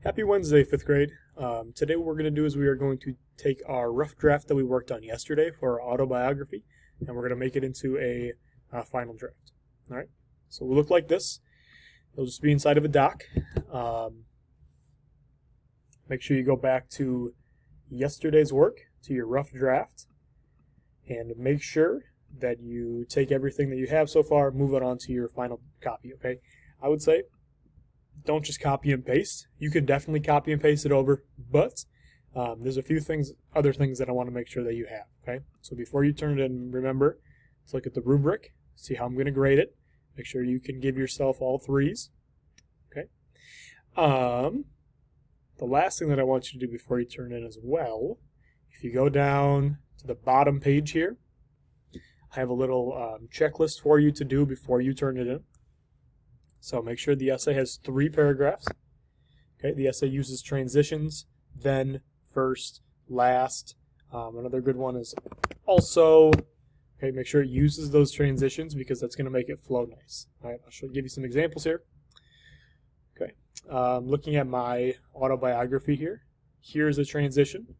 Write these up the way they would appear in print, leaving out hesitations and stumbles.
Happy Wednesday, 5th grade. Today what we're going to do is we are going to take our rough draft that we worked on yesterday for our autobiography, and we're going to make it into a final draft. All right, so it will look like this. It'll just be inside of a doc. Make sure you go back to yesterday's work, to your rough draft, and make sure that you take everything that you have so far, move it on to your final copy, okay? I would say don't just copy and paste. You can definitely copy and paste it over, but there's a few other things that I want to make sure that you have, okay? So before you turn it in, remember to look at the rubric, see how I'm going to grade it. Make sure you can give yourself all 3s, okay? The last thing that I want you to do before you turn it in as well, if you go down to the bottom page here, I have a little checklist for you to do before you turn it in. So make sure the essay has 3 paragraphs. Okay, the essay uses transitions, then, first, last. Another good one is also. Okay, make sure it uses those transitions because that's going to make it flow nice. All right, I'll give you some examples here. Okay, looking at my autobiography here. Here's a transition.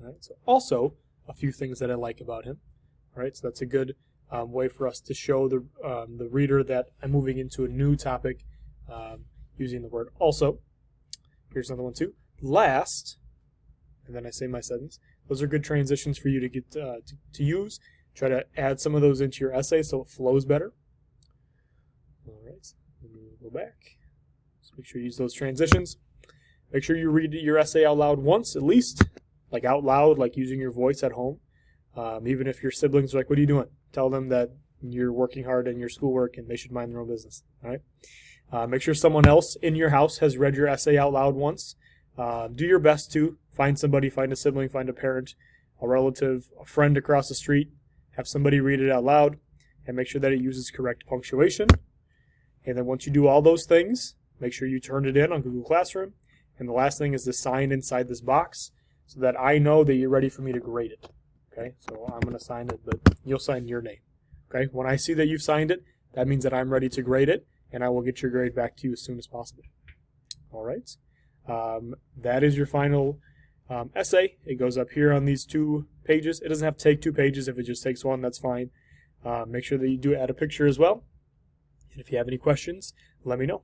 All right, so also a few things that I like about him. All right, so that's a good way for us to show the reader that I'm moving into a new topic using the word also. Here's another one too. Last, and then I say my sentence. Those are good transitions for you to get to use. Try to add some of those into your essay so it flows better. All right, go back. So make sure you use those transitions. Make sure you read your essay out loud once at least, like out loud, like using your voice at home. Even if your siblings are like, what are you doing? Tell them that you're working hard in your schoolwork and they should mind their own business. All right. Make sure someone else in your house has read your essay out loud once. Do your best to find somebody, find a sibling, find a parent, a relative, a friend across the street. Have somebody read it out loud and make sure that it uses correct punctuation. And then once you do all those things, make sure you turn it in on Google Classroom. And the last thing is to sign inside this box so that I know that you're ready for me to grade it. Okay, so I'm going to sign it, but you'll sign your name. Okay, when I see that you've signed it, that means that I'm ready to grade it, and I will get your grade back to you as soon as possible. All right, that is your final essay. It goes up here on these 2 pages. It doesn't have to take 2 pages. If it just takes 1, that's fine. Make sure that you do add a picture as well. And if you have any questions, let me know.